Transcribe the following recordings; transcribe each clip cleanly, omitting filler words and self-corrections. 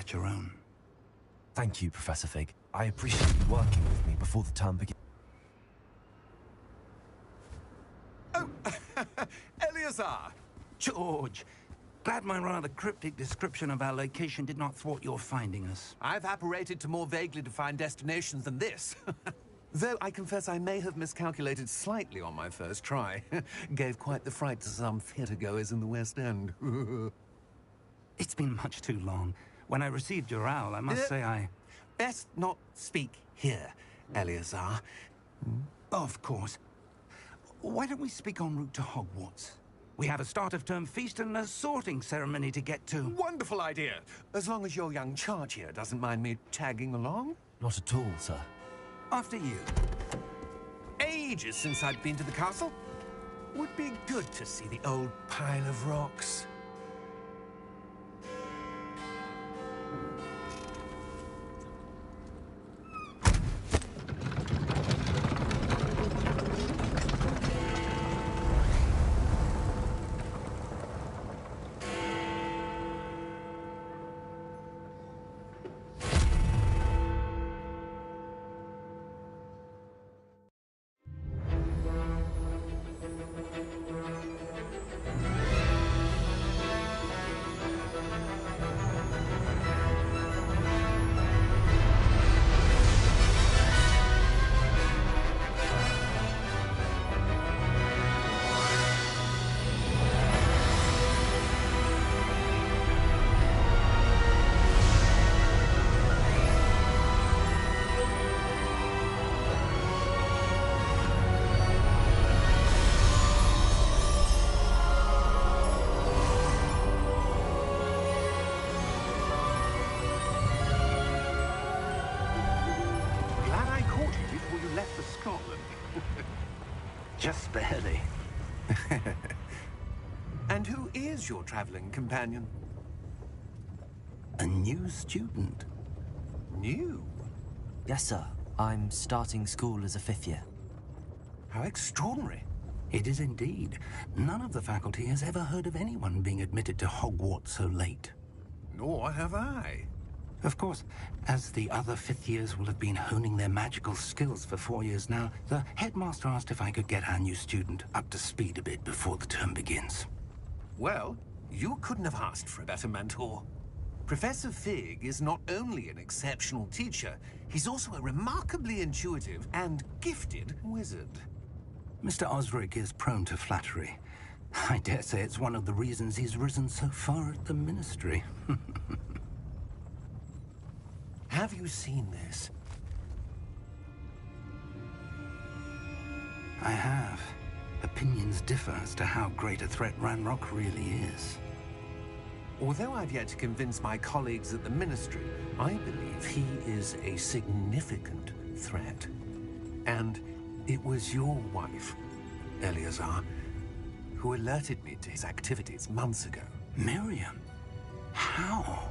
at your own. Thank you, Professor Fig. I appreciate you working with me before the term begins. Oh, Eleazar! George, glad my rather cryptic description of our location did not thwart your finding us. I've apparated to more vaguely defined destinations than this. Though I confess I may have miscalculated slightly on my first try. Gave quite the fright to some theatre-goers in the West End. It's been much too long. When I received your owl, I must say I... Best not speak here, Eleazar. Of course. Why don't we speak en route to Hogwarts? We have a start-of-term feast and a sorting ceremony to get to. Wonderful idea! As long as your young charge here doesn't mind me tagging along. Not at all, sir. After you. Ages since I've been to the castle. Would be good to see the old pile of rocks. Just barely. And who is your traveling companion? A new student. New? Yes, sir. I'm starting school as a 5th year. How extraordinary. It is indeed. None of the faculty has ever heard of anyone being admitted to Hogwarts so late. Nor have I. Of course, as the other 5th years will have been honing their magical skills for 4 years now, the headmaster asked if I could get our new student up to speed a bit before the term begins. Well, you couldn't have asked for a better mentor. Professor Fig is not only an exceptional teacher, he's also a remarkably intuitive and gifted wizard. Mr. Osric is prone to flattery. I dare say it's one of the reasons he's risen so far at the Ministry. Have you seen this? I have. Opinions differ as to how great a threat Ranrock really is. Although I've yet to convince my colleagues at the Ministry, I believe he is a significant threat. And it was your wife, Eleazar, who alerted me to his activities months ago. Miriam? How?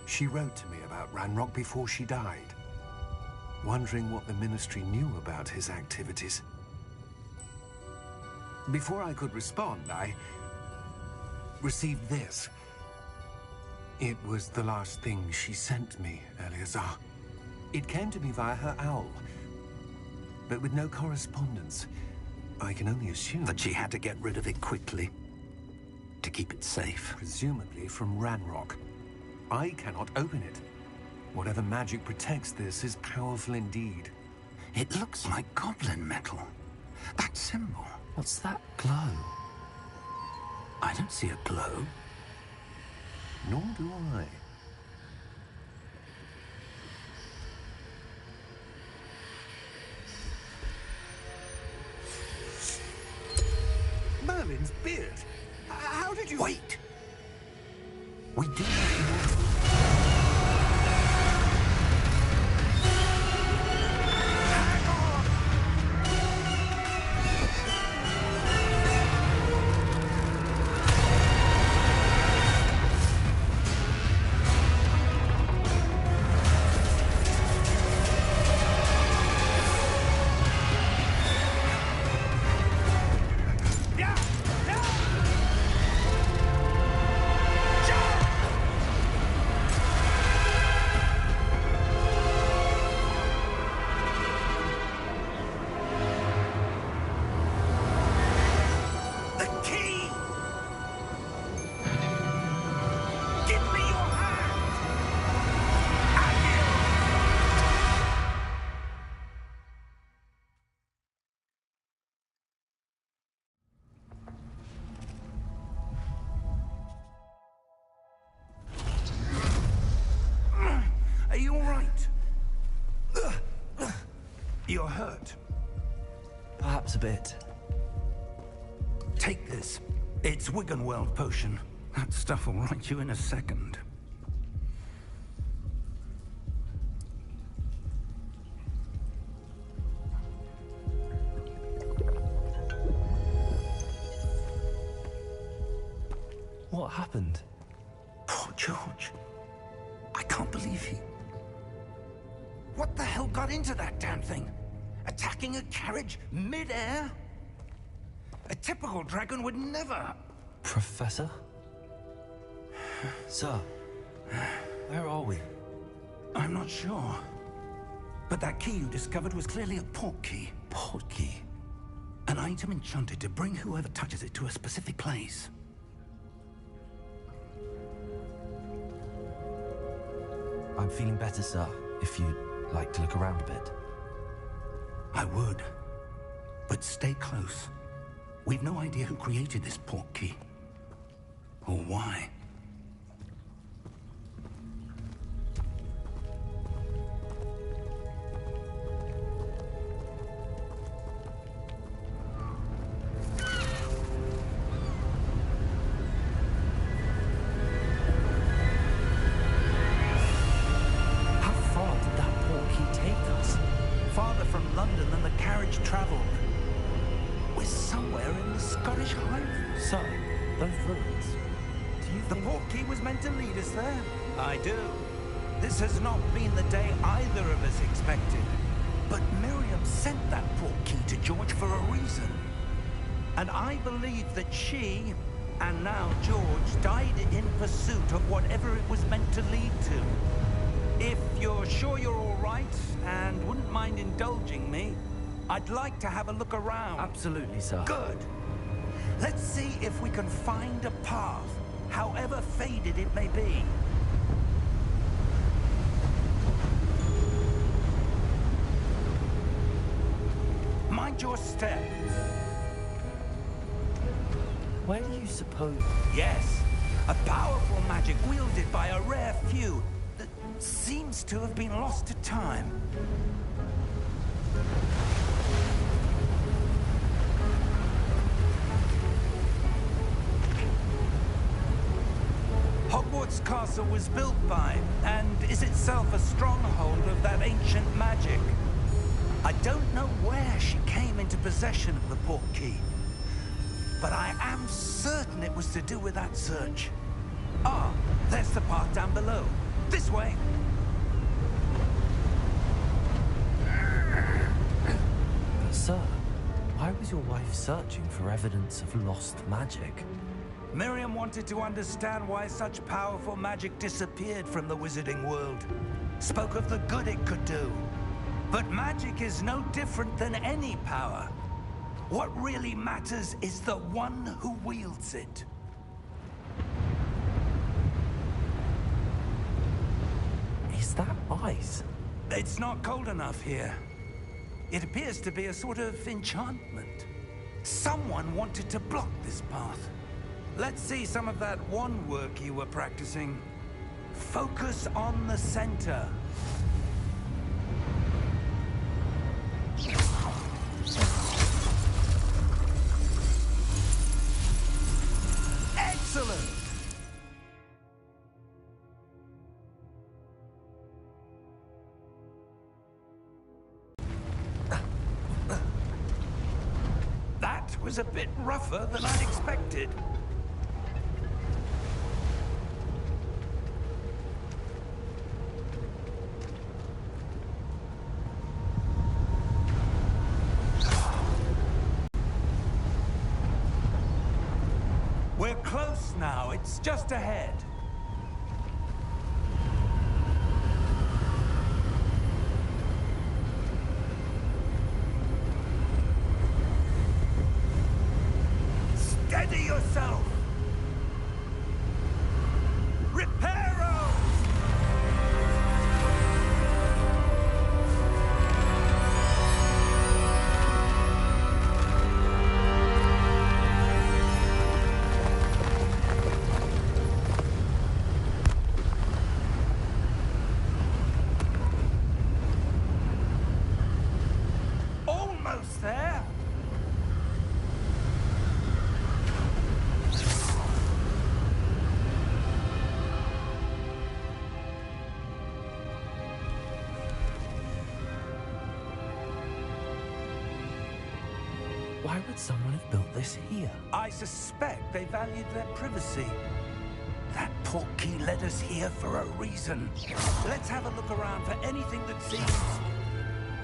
She wrote to me about Ranrock before she died, wondering what the Ministry knew about his activities. Before I could respond, I received this. It was the last thing she sent me, Eleazar. It came to me via her owl, but with no correspondence. I can only assume that she had to get rid of it quickly, to keep it safe. Presumably from Ranrock. I cannot open it. Whatever magic protects this is powerful indeed. It looks like goblin metal. That symbol. What's that glow? I don't see a glow. Nor do I. Merlin's beard. How did you... Wait! We do not know. You're hurt. Perhaps a bit. Take this. It's Wiggenweld potion. That stuff will right you in a second. What happened? Poor George. I can't believe he... What the hell got into that damn thing? Attacking a carriage mid-air? A typical dragon would never... Professor? Sir, where are we? I'm not sure. But that key you discovered was clearly a port key. Port key? An item enchanted to bring whoever touches it to a specific place. I'm feeling better, sir, if you'd like to look around a bit. I would. But stay close. We've no idea who created this port key. Or why. I do. This has not been the day either of us expected. But Miriam sent that port key to George for a reason. And I believe that she, and now George, died in pursuit of whatever it was meant to lead to. If you're sure you're all right, and wouldn't mind indulging me, I'd like to have a look around. Absolutely, sir. Good. Let's see if we can find a path, however faded it may be. Mind your step. Where do you suppose... Yes, a powerful magic wielded by a rare few that seems to have been lost to time. Hogwarts Castle was built by, and is itself a stronghold of that ancient magic. I don't know where she came into possession of the port key, but I am certain it was to do with that search. Ah, there's the path down below. This way. But sir, why was your wife searching for evidence of lost magic? Miriam wanted to understand why such powerful magic disappeared from the wizarding world. Spoke of the good it could do. But magic is no different than any power. What really matters is the one who wields it. Is that ice? It's not cold enough here. It appears to be a sort of enchantment. Someone wanted to block this path. Let's see some of that wand work you were practicing. Focus on the center. Excellent! That was a bit rougher than I'd expected. We're close now. It's just ahead. Steady yourself. Reparo! Why would someone have built this here? I suspect they valued their privacy. That portkey led us here for a reason. Let's have a look around for anything that seems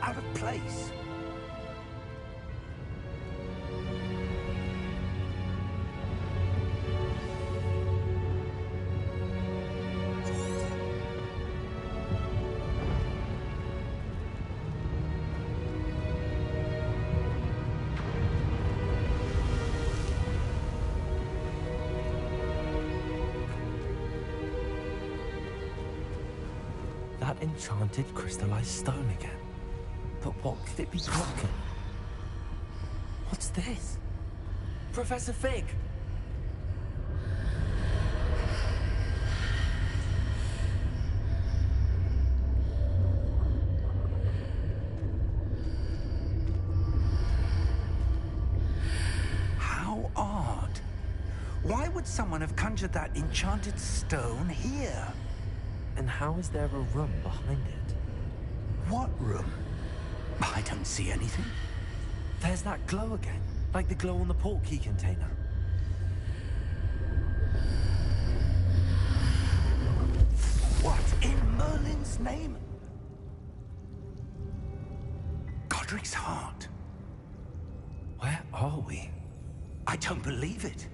out of place. That enchanted crystallized stone again. But what could it be blocking? What's this? Professor Fig! How odd. Why would someone have conjured that enchanted stone here? And how is there a room behind it? What room? I don't see anything. There's that glow again, like the glow on the portkey container. What in Merlin's name? Godric's heart. Where are we? I don't believe it.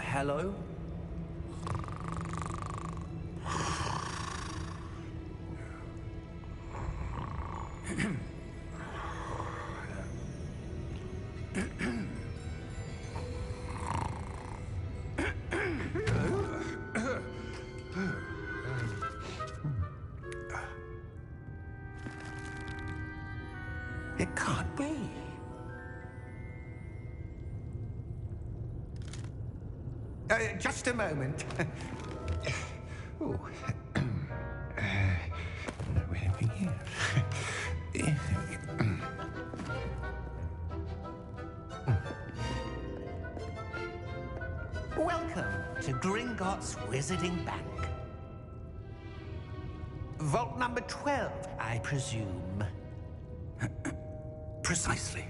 Hello? It can't be. Just a moment. Oh. Anything here? Welcome to Gringotts Wizarding Bank. Vault number 12, I presume. Precisely.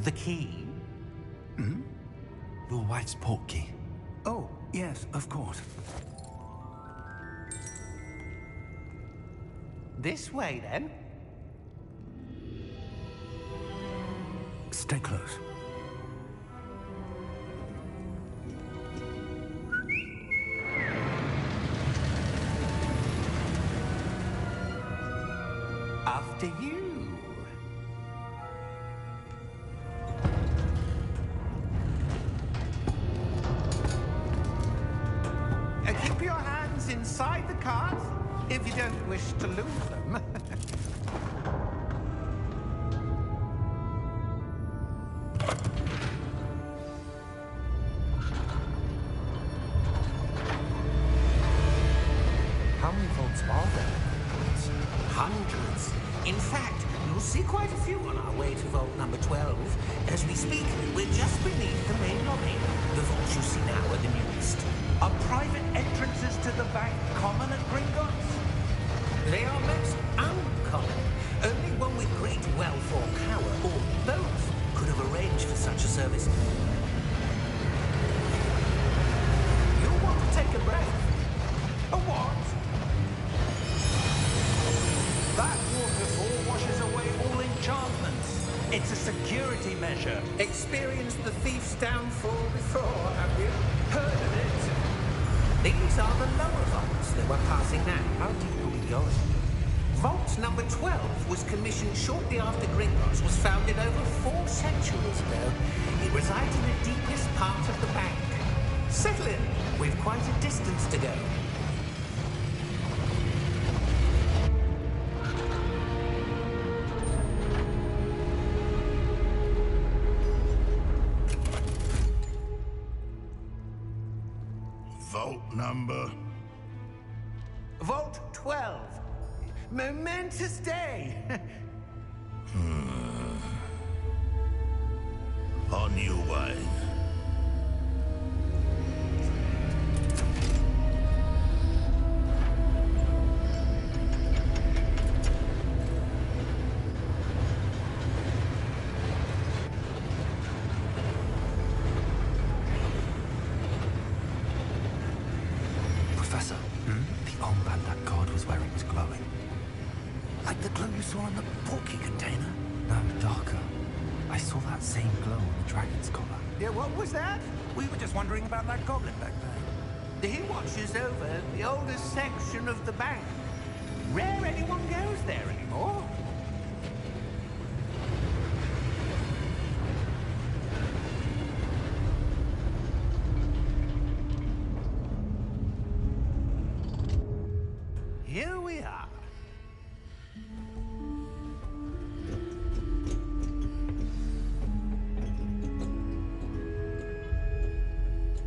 The key? Hmm? Your wife's portkey. Oh, yes, of course. This way, then. Stay close. After you. Keep your hands inside the cards if you don't wish to lose them. How many vaults are there? Hundreds. In fact, you'll see quite a few on our way to vault number 12. As we speak, we're just beneath the main lobby. The vaults you see now are the newest. Are private entrances to the bank common at Gringotts? They are most uncommon. Only one with great wealth or power, or both, could have arranged for such a service. You'll want to take a breath. A what? That waterfall washes away all enchantments. It's a security measure. Experienced the thief's downfall before, have you? Heard of it? These are the lower vaults that we're passing now. How deep are we going? Vault number 12 was commissioned shortly after Gringotts was founded over 4 centuries ago. It resides in the deepest part of the bank. Settle in. We've quite a distance to go. Vault number? Vault 12. Momentous day. On your wine. the glow you saw in the porky container? No, darker. I saw that same glow on the dragon's collar. Yeah, what was that? We were just wondering about that goblin back there. He watches over the oldest section of the bank. Rare anyone goes there anymore. Here we are.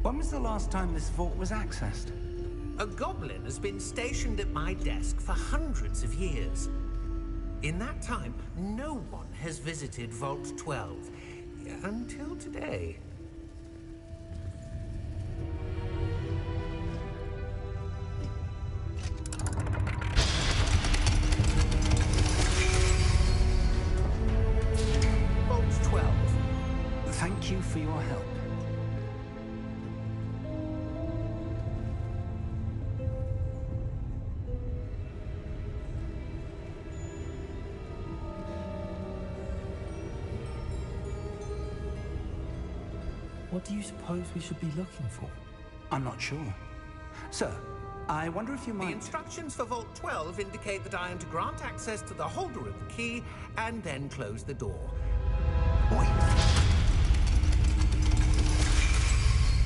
When was the last time this vault was accessed? A goblin has been stationed at my desk for hundreds of years. In that time, no one has visited Vault 12 until today. Vault 12. Thank you for your help. What do you suppose we should be looking for? I'm not sure. Sir, I wonder if you The might... instructions for Vault 12 indicate that I am to grant access to the holder of the key and then close the door. Wait!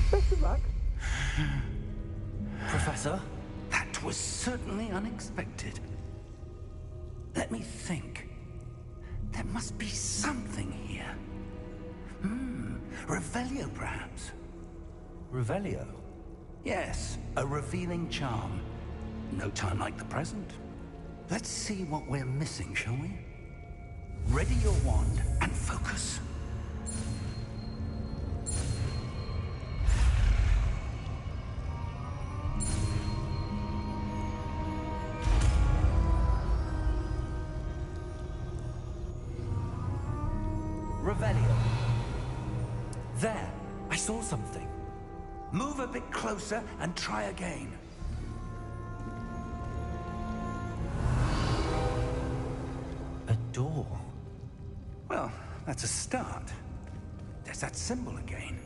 Best of luck. Professor? That was certainly unexpected. Let me think. There must be something here. Revelio, perhaps? Revelio? Yes, a revealing charm. No time like the present. Let's see what we're missing, shall we? Ready your wand and focus. Revelio. There! I saw something. Move a bit closer and try again. A door. Well, that's a start. There's that symbol again.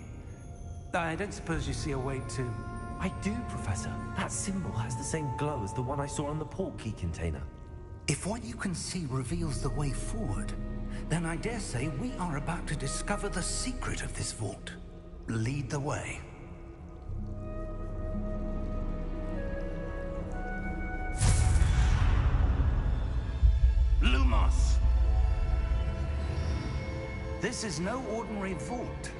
I don't suppose you see a way to... I do, Professor. That symbol has the same glow as the one I saw on the port key container. If what you can see reveals the way forward, then I dare say we are about to discover the secret of this vault. Lead the way. Lumos! This is no ordinary vault.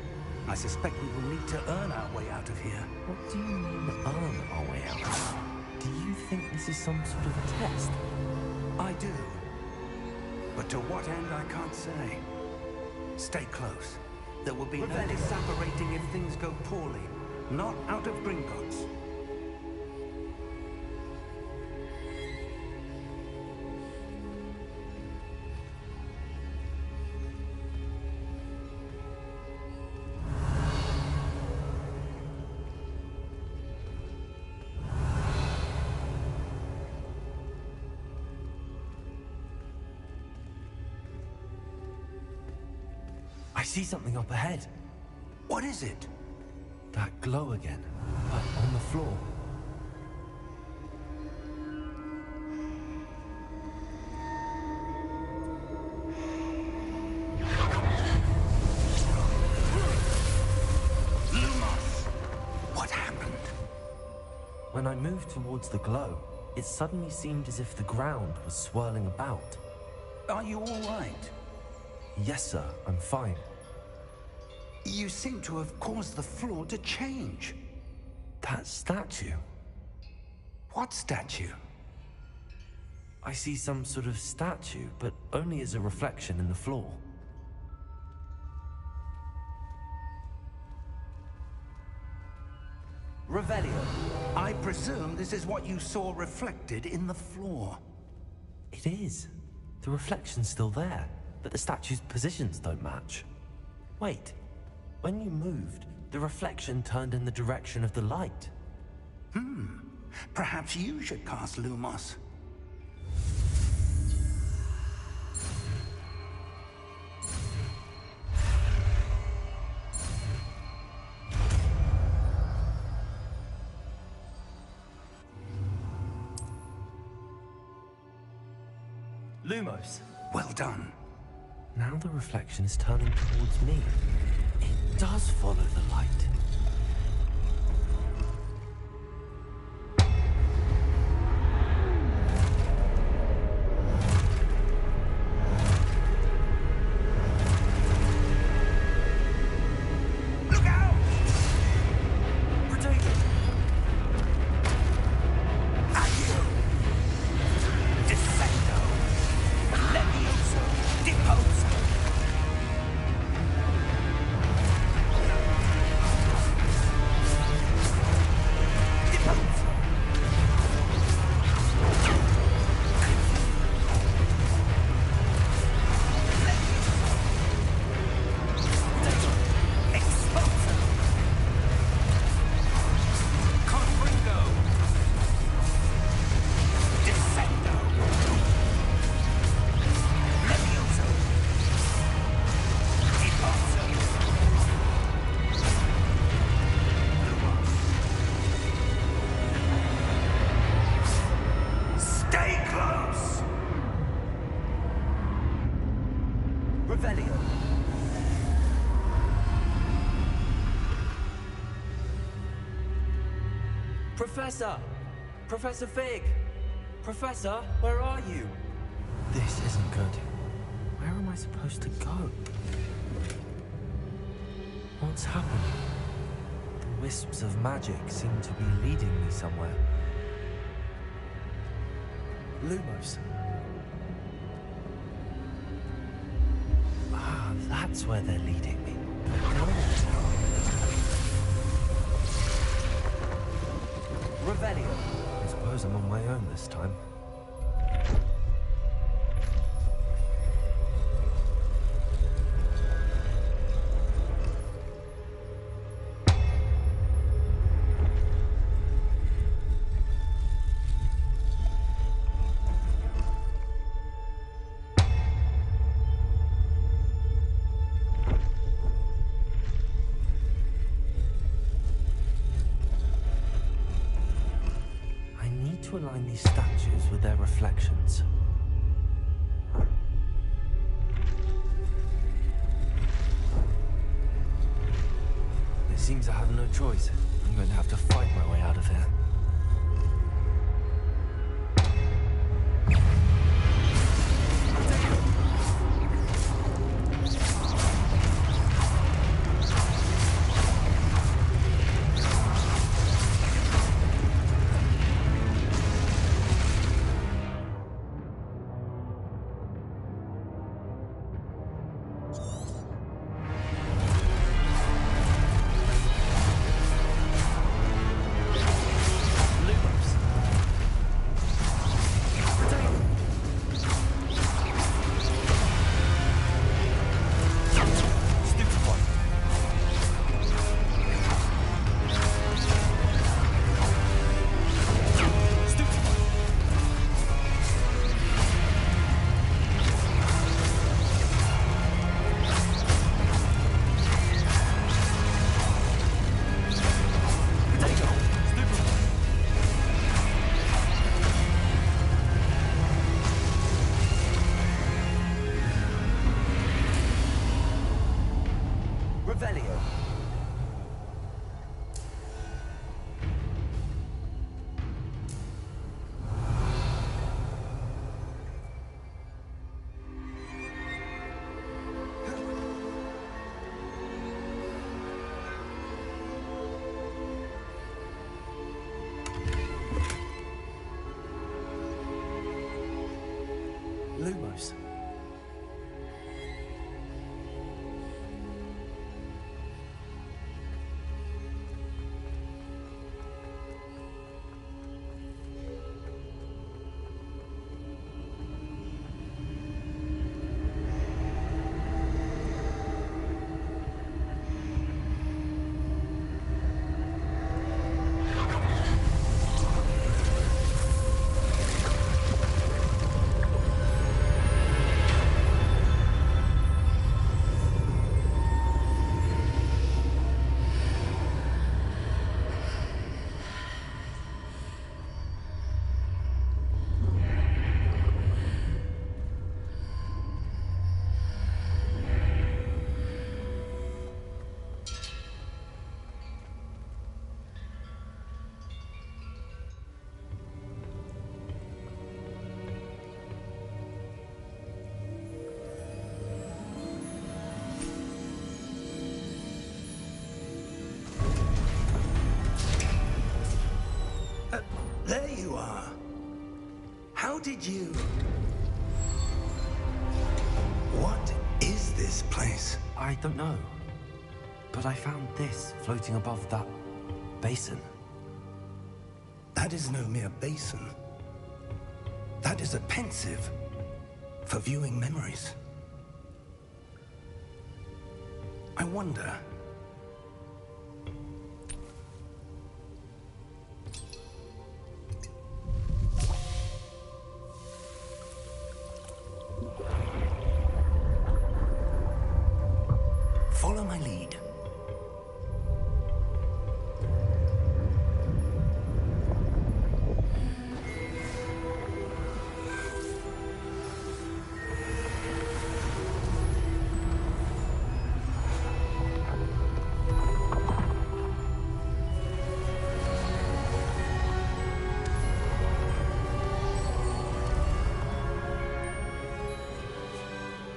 I suspect we will need to earn our way out of here. What do you mean, earn our way out? Do you think this is some sort of a test? I do. But to what end, I can't say. Stay close. There will be no disapparating if things go poorly. Not out of Gringotts. I see something up ahead. What is it? That glow again, but on the floor. Lumos! What happened? When I moved towards the glow, it suddenly seemed as if the ground was swirling about. Are you all right? Yes, sir, I'm fine. You seem to have caused the floor to change. That statue. What statue? I see some sort of statue, but only as a reflection in the floor. Revelio. I presume this is what you saw reflected in the floor. It is. The reflection's still there, but the statue's positions don't match. Wait. When you moved, the reflection turned in the direction of the light. Perhaps you should cast Lumos. Lumos. Well done. Now the reflection is turning towards me. It does follow the light. Professor! Professor Fig! Professor, where are you? This isn't good. Where am I supposed to go? What's happening? The wisps of magic seem to be leading me somewhere. Lumos. Ah, that's where they're leading me. Revelio. I suppose I'm on my own this time. To align these statues with their reflections. It seems I have no choice. I'm going to have to fight my way out of here. Lumos. did you? What is this place? I don't know. But I found this floating above that basin. That is no mere basin. That is a pensive for viewing memories. I wonder... Follow my lead.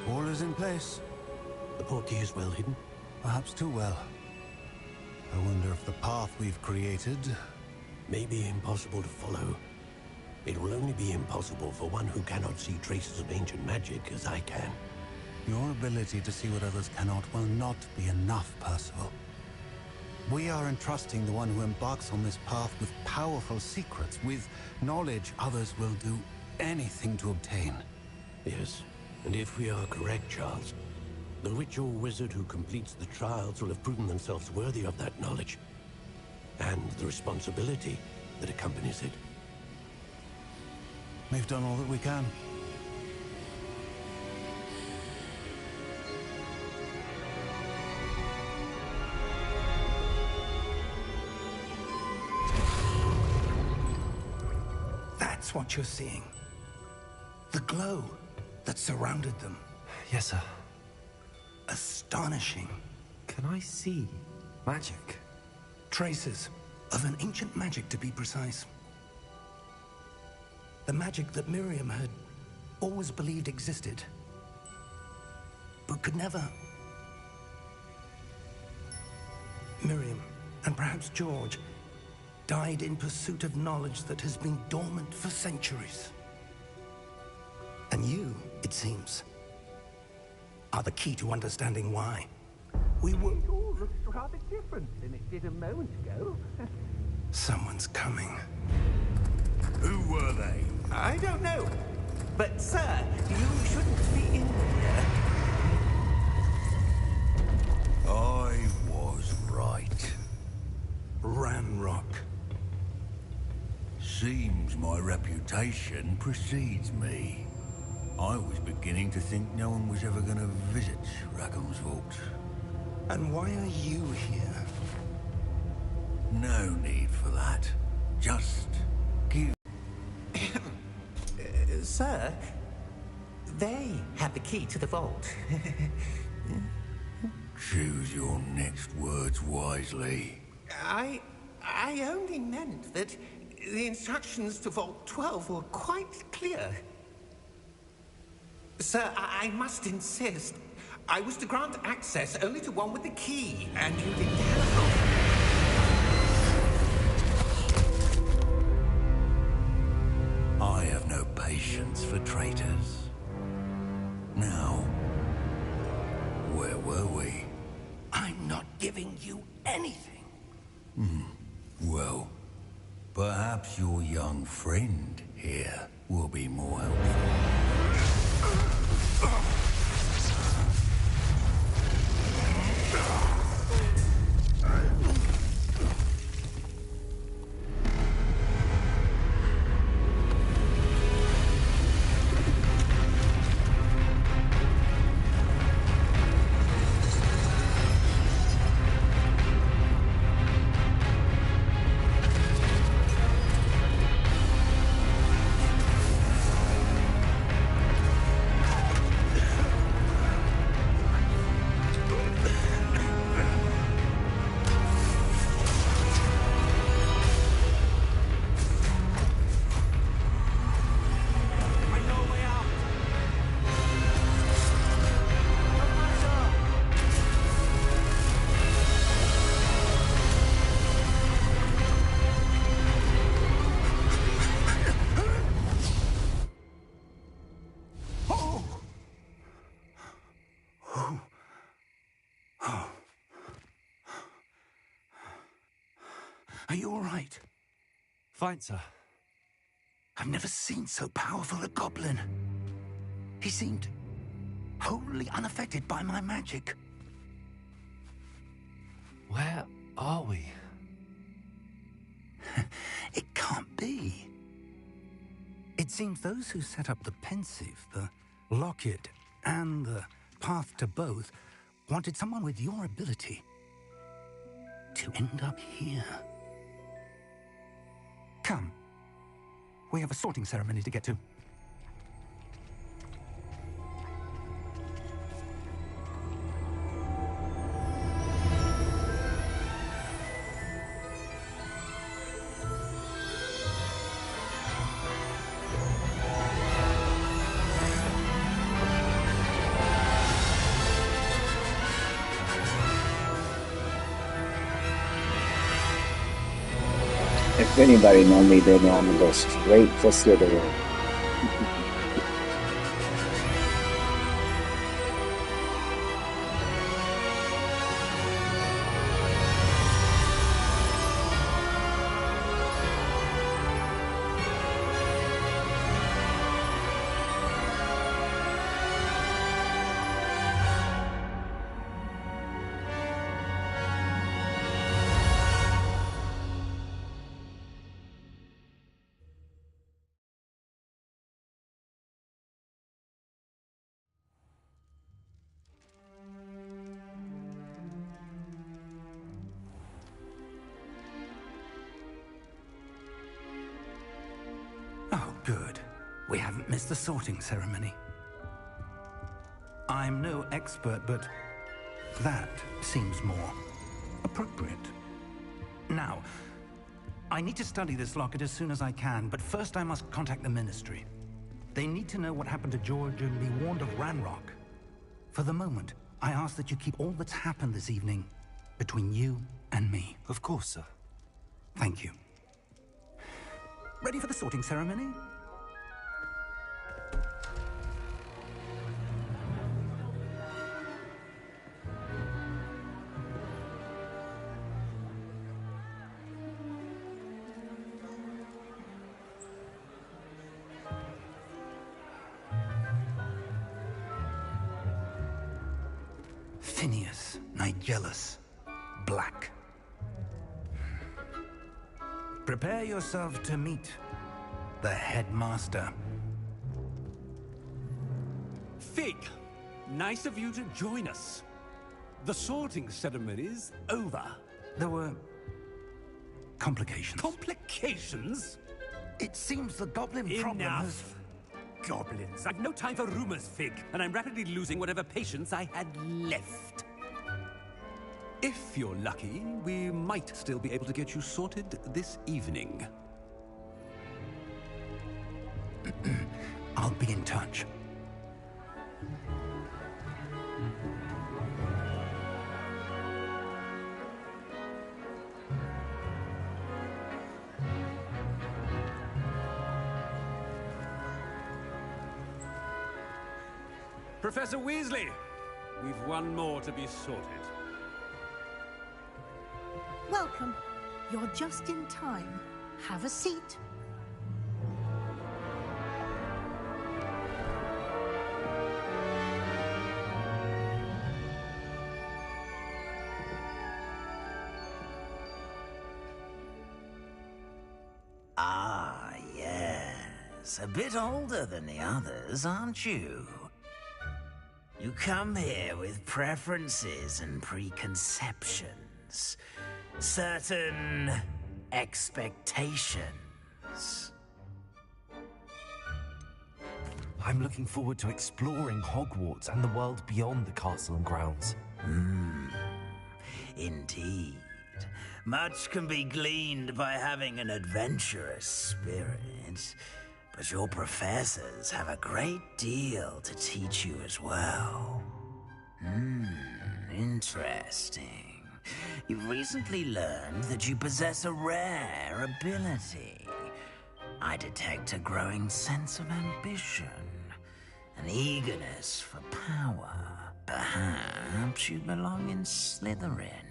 All is in place. The portkey is well hidden. Perhaps too well. I wonder if the path we've created... May be impossible to follow. It will only be impossible for one who cannot see traces of ancient magic as I can. Your ability to see what others cannot will not be enough, Percival. We are entrusting the one who embarks on this path with powerful secrets, with knowledge others will do anything to obtain. Yes, and if we are correct, Charles, the witch or wizard who completes the trials will have proven themselves worthy of that knowledge, and the responsibility that accompanies it. We've done all that we can. That's what you're seeing. The glow that surrounded them. Yes, sir. Astonishing. Can I see magic? Traces of an ancient magic, to be precise. The magic that Miriam had always believed existed, but could never. Miriam, and perhaps George, died in pursuit of knowledge that has been dormant for centuries. And you, it seems, are the key to understanding why. We were... It all looks rather different than it did a moment ago. Someone's coming. Who were they? I don't know. But, sir, you shouldn't be in here. I was right. Ramrock. Seems my reputation precedes me. I was beginning to think no one was ever going to visit Rackham's vault. And why are you here? No need for that. Just give... Sir, they have the key to the vault. Choose your next words wisely. I only meant that the instructions to Vault 12 were quite clear. Sir, I must insist. I was to grant access only to one with the key, and you didn't have I have no patience for traitors. Now, where were we? I'm not giving you anything. Well, perhaps your young friend here will be more helpful. Are you all right? Fine, sir. I've never seen so powerful a goblin. He seemed wholly unaffected by my magic. Where are we? It can't be. It seems those who set up the pensive, the locket, and the path to both wanted someone with your ability to end up here. Come. We have a sorting ceremony to get to. If anybody know me, they know I'm gonna go straight for Slytherin. Oh, good. We haven't missed the sorting ceremony. I'm no expert, but that seems more appropriate. Now, I need to study this locket as soon as I can, but first I must contact the Ministry. They need to know what happened to George and be warned of Ranrock. For the moment, I ask that you keep all that's happened this evening between you and me. Of course, sir. Thank you. Ready for the sorting ceremony? Phineas, Nigellus, Black. Prepare yourself to meet the headmaster. Fig, nice of you to join us. The sorting ceremony's over. There were complications. Complications? It seems the goblin problem has... Enough. Goblins. I've no time for rumors, Fig, and I'm rapidly losing whatever patience I had left. If you're lucky, we might still be able to get you sorted this evening. I'll be in touch. Professor Weasley, we've one more to be sorted. Welcome. You're just in time. Have a seat. Ah, yes. A bit older than the others, aren't you? You come here with preferences and preconceptions. Certain expectations. I'm looking forward to exploring Hogwarts and the world beyond the castle and grounds. Indeed. Much can be gleaned by having an adventurous spirit, but your professors have a great deal to teach you as well. Interesting. You've recently learned that you possess a rare ability. I detect a growing sense of ambition, an eagerness for power. Perhaps you belong in Slytherin.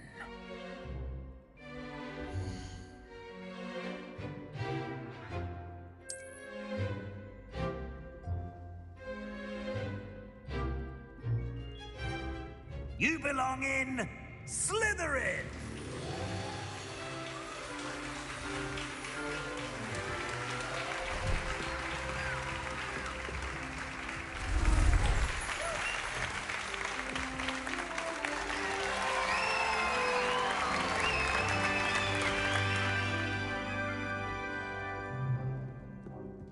You belong in Slytherin!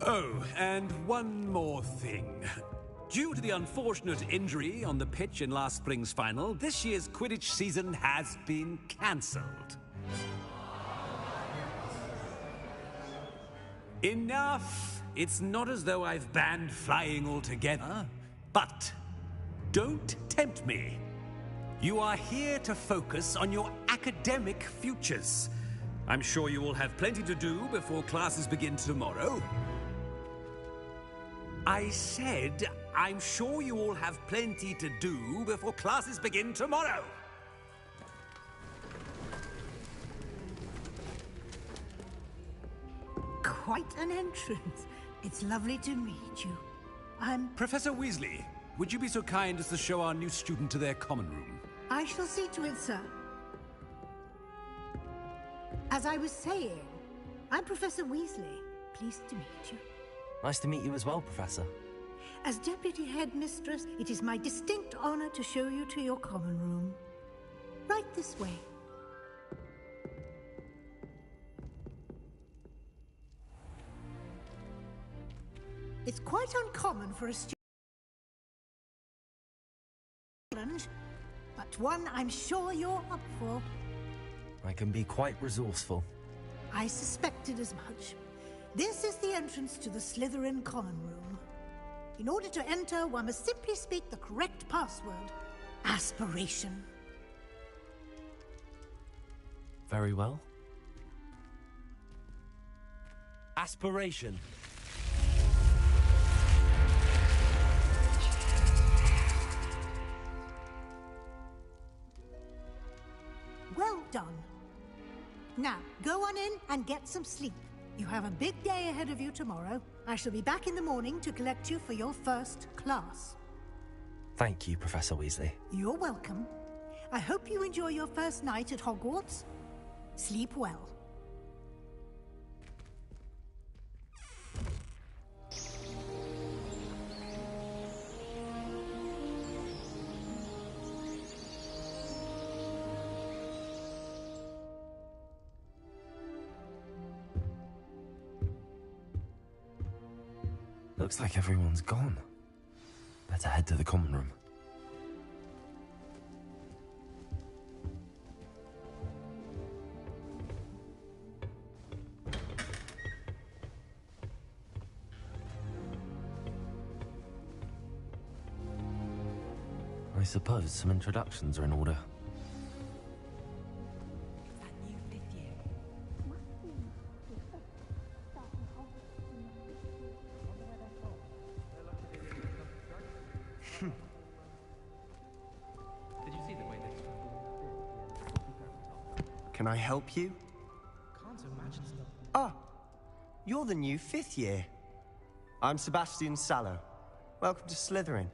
Oh, and one more thing. Due to the unfortunate injury on the pitch in last spring's final, this year's Quidditch season has been cancelled. Enough! It's not as though I've banned flying altogether. But don't tempt me. You are here to focus on your academic futures. I'm sure you will have plenty to do before classes begin tomorrow. I said, I'm sure you all have plenty to do before classes begin tomorrow. Quite an entrance. It's lovely to meet you. Professor Weasley, would you be so kind as to show our new student to their common room? I shall see to it, sir. As I was saying, I'm Professor Weasley. Pleased to meet you. Nice to meet you as well, Professor. As Deputy Headmistress, it is my distinct honor to show you to your common room. Right this way. It's quite uncommon for a challenge, but one I'm sure you're up for. I can be quite resourceful. I suspected as much. This is the entrance to the Slytherin common room. In order to enter, one must simply speak the correct password. Aspiration. Very well. Aspiration. Well done. Now, go on in and get some sleep. You have a big day ahead of you tomorrow. I shall be back in the morning to collect you for your first class. Thank you, Professor Weasley. You're welcome. I hope you enjoy your first night at Hogwarts. Sleep well. Looks like everyone's gone. Better head to the common room. I suppose some introductions are in order. Can I help you? Can't imagine stuff. Ah, you're the new 5th year. I'm Sebastian Sallow. Welcome to Slytherin.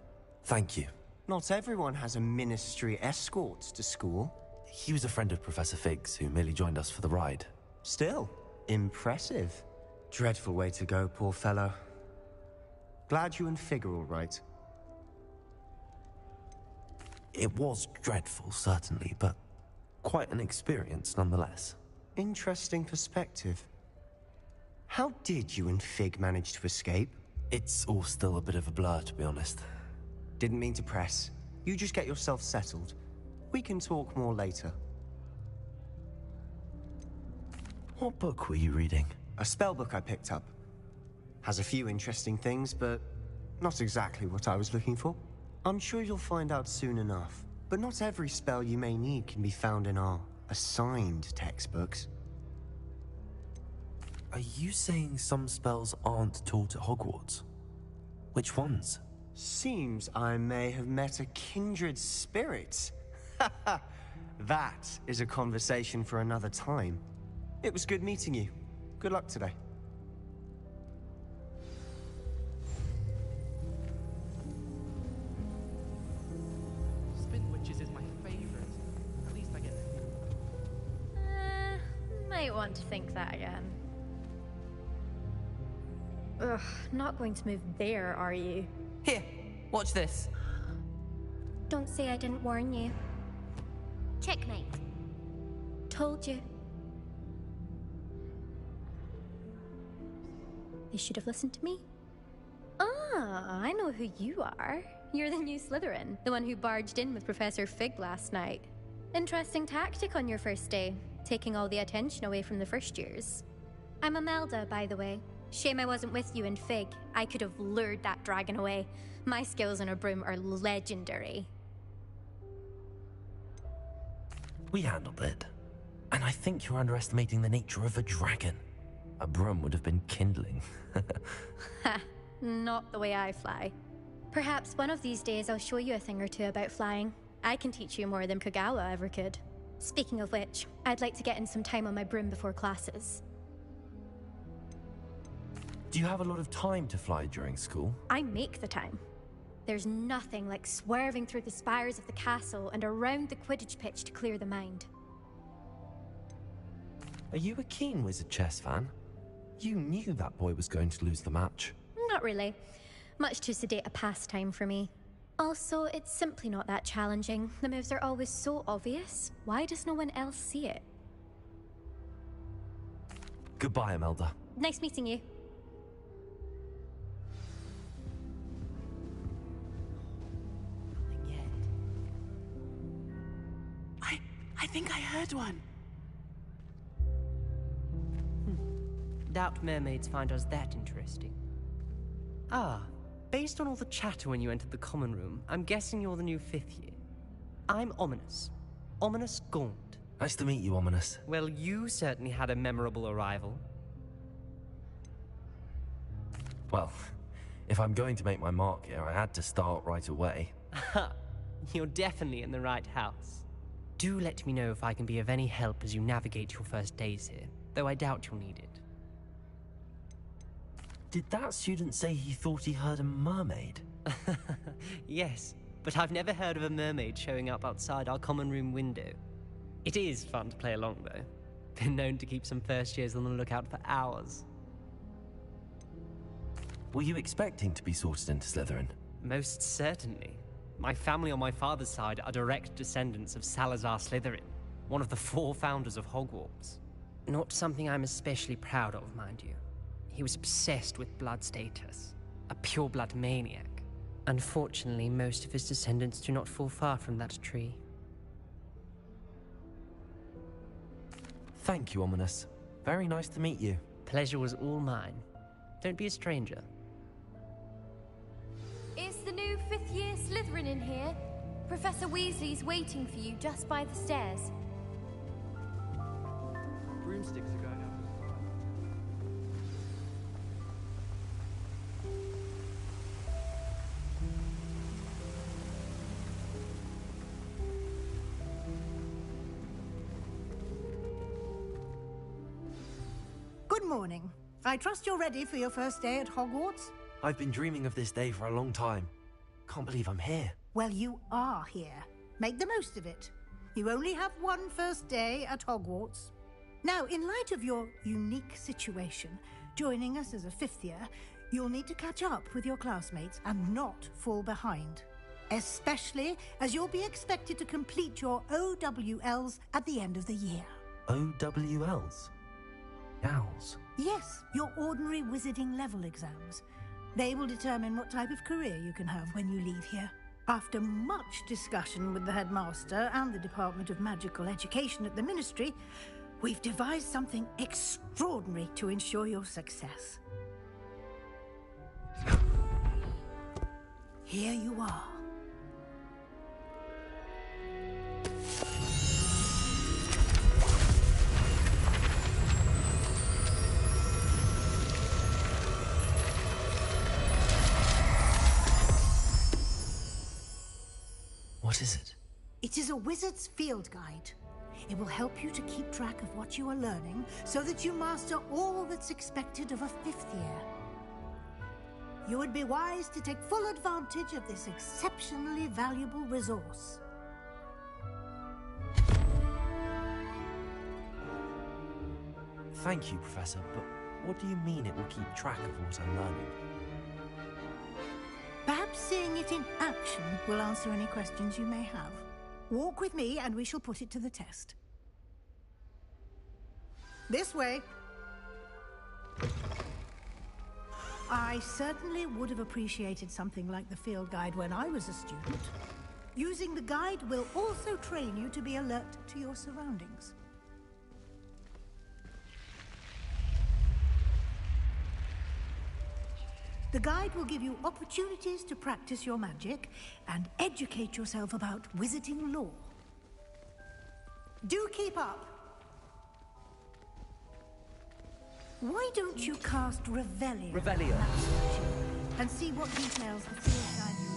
Thank you. Not everyone has a ministry escort to school. He was a friend of Professor Fig's who merely joined us for the ride. Still, impressive. Dreadful way to go, poor fellow. Glad you and Fig are all right. It was dreadful, certainly, but quite an experience nonetheless. Interesting perspective. How did you and Fig manage to escape? It's all still a bit of a blur, to be honest. Didn't mean to press. You just get yourself settled. We can talk more later. What book were you reading? A spell book I picked up. Has a few interesting things, but not exactly what I was looking for. I'm sure you'll find out soon enough. But not every spell you may need can be found in our assigned textbooks. Are you saying some spells aren't taught at Hogwarts? Which ones? Seems I may have met a kindred spirit. That is a conversation for another time. It was good meeting you. Good luck today. Spin witches is my don't want to think that again. Ugh, not going to move there, are you? Here, watch this. Don't say I didn't warn you. Checkmate. Told you. You should have listened to me. Ah, I know who you are. You're the new Slytherin, the one who barged in with Professor Fig last night. Interesting tactic on your first day, taking all the attention away from the first years. I'm Imelda, by the way. Shame I wasn't with you in Fig. I could have lured that dragon away. My skills on a broom are legendary. We handled it. And I think you're underestimating the nature of a dragon. A broom would have been kindling. Ha, not the way I fly. Perhaps one of these days I'll show you a thing or two about flying. I can teach you more than Kagawa ever could. Speaking of which, I'd like to get in some time on my broom before classes. Do you have a lot of time to fly during school? I make the time. There's nothing like swerving through the spires of the castle and around the Quidditch pitch to clear the mind. Are you a keen Wizard chess fan? You knew that boy was going to lose the match. Not really. Much too sedate a pastime for me. Also, it's simply not that challenging. The moves are always so obvious. Why does no one else see it? Goodbye, Imelda. Nice meeting you. I think I heard one. Doubt mermaids find us that interesting. Ah, based on all the chatter when you entered the common room, I'm guessing you're the new 5th year. I'm Ominous. Ominous Gaunt. Nice to meet you, Ominous. Well, you certainly had a memorable arrival. Well, if I'm going to make my mark here, I had to start right away. Ha! You're definitely in the right house. Do let me know if I can be of any help as you navigate your first days here, though I doubt you'll need it. Did that student say he thought he heard a mermaid? Yes, but I've never heard of a mermaid showing up outside our common room window. It is fun to play along, though. Been known to keep some first years on the lookout for hours. Were you expecting to be sorted into Slytherin? Most certainly. My family on my father's side are direct descendants of Salazar Slytherin, one of the 4 founders of Hogwarts. Not something I'm especially proud of, mind you. He was obsessed with blood status, a pure-blood maniac. Unfortunately, most of his descendants do not fall far from that tree. Thank you, Ominous. Very nice to meet you. Pleasure was all mine. Don't be a stranger. Is the new 5th year Slytherin in here? Professor Weasley's waiting for you just by the stairs. Broomsticks are going up. Good morning. I trust you're ready for your first day at Hogwarts? I've been dreaming of this day for a long time. Can't believe I'm here. Well, you are here. Make the most of it. You only have one first day at Hogwarts. Now, in light of your unique situation, joining us as a 5th year, you'll need to catch up with your classmates and not fall behind. Especially as you'll be expected to complete your OWLs at the end of the year. OWLs? Owls? Yes, your ordinary wizarding level exams. They will determine what type of career you can have when you leave here. After much discussion with the headmaster and the Department of Magical Education at the Ministry, we've devised something extraordinary to ensure your success. Here you are. What is it? It is a wizard's field guide. It will help you to keep track of what you are learning so that you master all that's expected of a 5th year. You would be wise to take full advantage of this exceptionally valuable resource. Thank you, Professor, but what do you mean it will keep track of what I'm learning? Perhaps seeing it in action will answer any questions you may have. Walk with me and we shall put it to the test. This way. I certainly would have appreciated something like the field guide when I was a student. Using the guide will also train you to be alert to your surroundings. The guide will give you opportunities to practice your magic and educate yourself about wizarding lore. Do keep up! Why don't you cast Revelio? Revelio. And see what details the field guide you.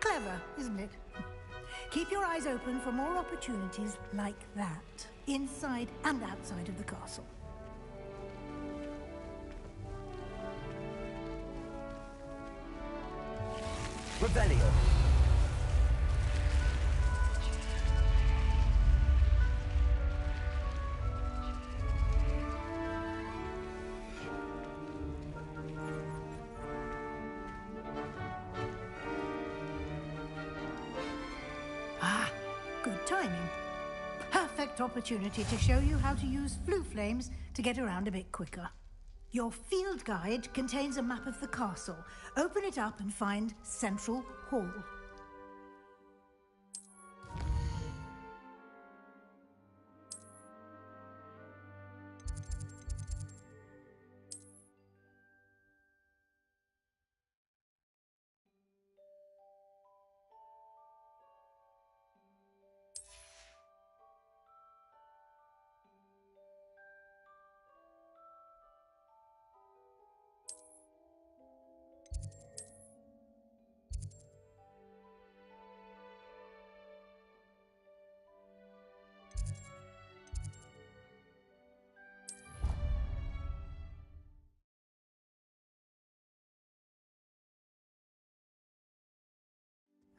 Clever, isn't it? Keep your eyes open for more opportunities like that, inside and outside of the castle. Revelio. Good timing. Perfect opportunity to show you how to use flue flames to get around a bit quicker. Your field guide contains a map of the castle. Open it up and find Central Hall.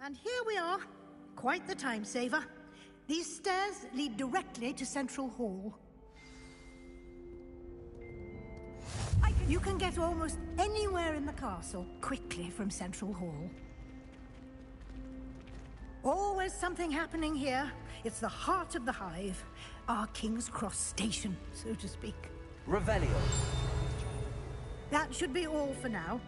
And here we are. Quite the time saver. These stairs lead directly to Central Hall. You can get almost anywhere in the castle quickly from Central Hall. Always something happening here. It's the heart of the hive. Our King's Cross station, so to speak. Revelio. That should be all for now.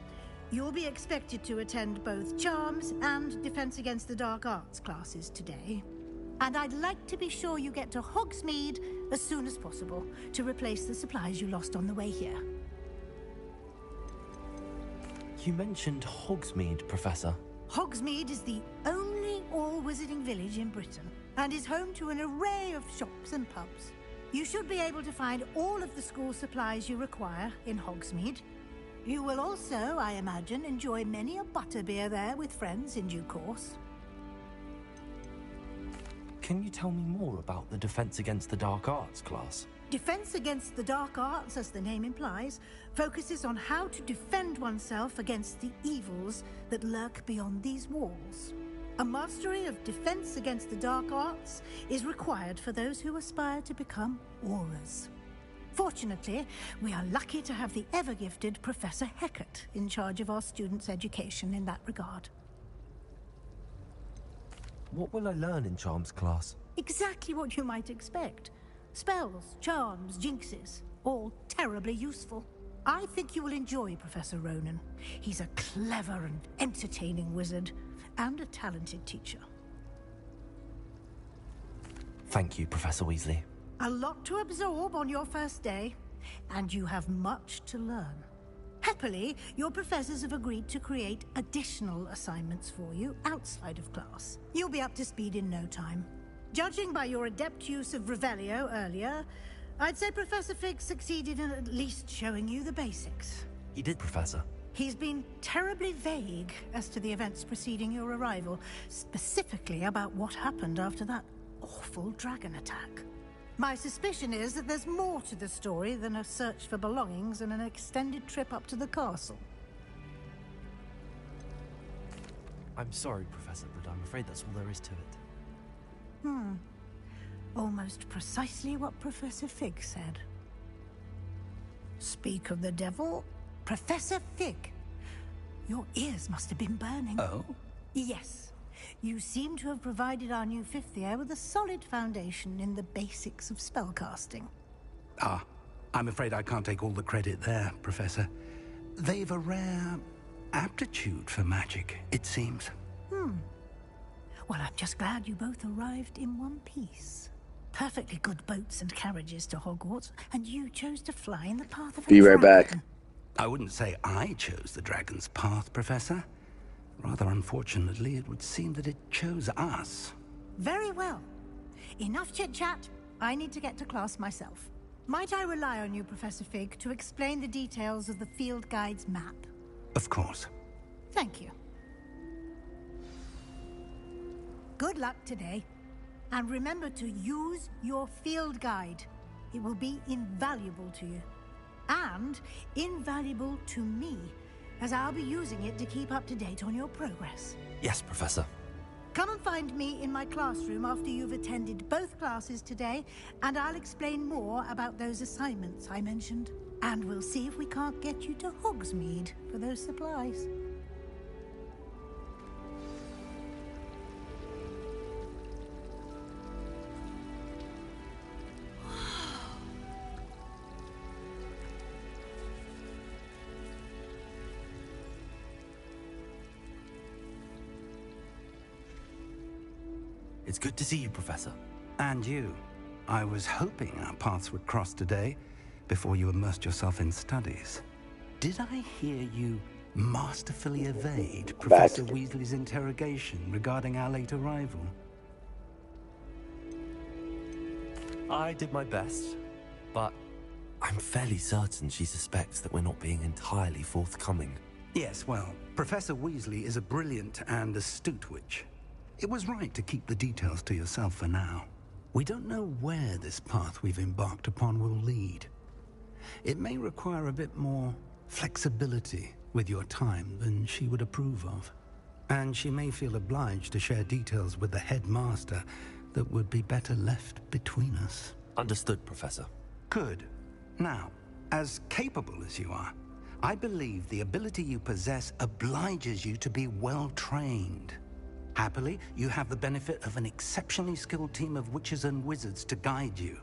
You'll be expected to attend both Charms and Defense Against the Dark Arts classes today. And I'd like to be sure you get to Hogsmeade as soon as possible to replace the supplies you lost on the way here. You mentioned Hogsmeade, Professor. Hogsmeade is the only all-wizarding village in Britain and is home to an array of shops and pubs. You should be able to find all of the school supplies you require in Hogsmeade. You will also, I imagine, enjoy many a butterbeer there with friends in due course. Can you tell me more about the Defense Against the Dark Arts class? Defense Against the Dark Arts, as the name implies, focuses on how to defend oneself against the evils that lurk beyond these walls. A mastery of Defense Against the Dark Arts is required for those who aspire to become Aurors. Fortunately, we are lucky to have the ever-gifted Professor Hecat in charge of our students' education in that regard. What will I learn in Charms class? Exactly what you might expect. Spells, charms, jinxes, all terribly useful. I think you will enjoy Professor Ronan. He's a clever and entertaining wizard, and a talented teacher. Thank you, Professor Weasley. A lot to absorb on your first day, and you have much to learn. Happily, your professors have agreed to create additional assignments for you outside of class. You'll be up to speed in no time. Judging by your adept use of Revelio earlier, I'd say Professor Fig succeeded in at least showing you the basics. He did, Professor. He's been terribly vague as to the events preceding your arrival, specifically about what happened after that awful dragon attack. My suspicion is that there's more to the story than a search for belongings and an extended trip up to the castle. I'm sorry, Professor, but I'm afraid that's all there is to it. Almost precisely what Professor Fig said. Speak of the devil, Professor Fig. Your ears must have been burning. Oh? Yes. You seem to have provided our new fifth year with a solid foundation in the basics of spellcasting. Ah, I'm afraid I can't take all the credit there, Professor. They've a rare aptitude for magic, it seems. Well, I'm just glad you both arrived in one piece. Perfectly good boats and carriages to Hogwarts, and you chose to fly in the path of a Be right dragon. back. I wouldn't say I chose the dragon's path, Professor. Rather unfortunately, it would seem that it chose us. Very well. Enough chit-chat. I need to get to class myself. Might I rely on you, Professor Fig, to explain the details of the field guide's map? Of course. Thank you. Good luck today. And remember to use your field guide. It will be invaluable to you. And invaluable to me, as I'll be using it to keep up to date on your progress. Yes, Professor. Come and find me in my classroom after you've attended both classes today, and I'll explain more about those assignments I mentioned. And we'll see if we can't get you to Hogsmeade for those supplies. It's good to see you, Professor. And you. I was hoping our paths would cross today, before you immersed yourself in studies. Did I hear you masterfully evade Professor Weasley's interrogation regarding our late arrival? I did my best, but I'm fairly certain she suspects that we're not being entirely forthcoming. Yes, well, Professor Weasley is a brilliant and astute witch. It was right to keep the details to yourself for now. We don't know where this path we've embarked upon will lead. It may require a bit more flexibility with your time than she would approve of. And she may feel obliged to share details with the headmaster that would be better left between us. Understood, Professor. Good. Now, as capable as you are, I believe the ability you possess obliges you to be well trained. Happily, you have the benefit of an exceptionally skilled team of witches and wizards to guide you.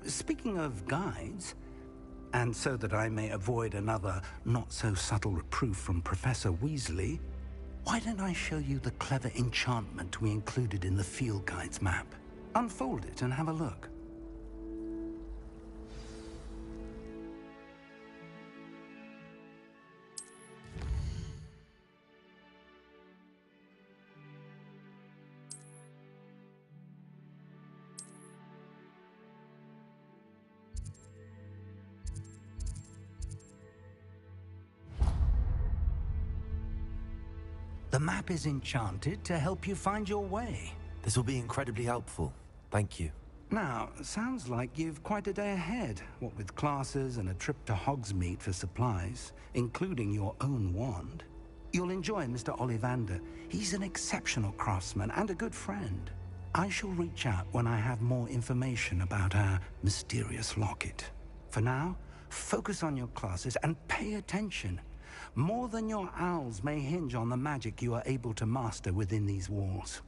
Speaking of guides, and so that I may avoid another not-so-subtle reproof from Professor Weasley, why don't I show you the clever enchantment we included in the field guide's map? Unfold it and have a look. The map is enchanted to help you find your way. This will be incredibly helpful. Thank you. Now, sounds like you've quite a day ahead, what with classes and a trip to Hogsmeade for supplies, including your own wand. You'll enjoy Mr. Ollivander. He's an exceptional craftsman and a good friend. I shall reach out when I have more information about our mysterious locket. For now, focus on your classes and pay attention. More than your owls may hinge on the magic you are able to master within these walls.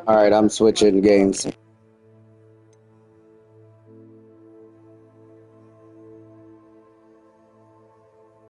Alright, I'm switching games.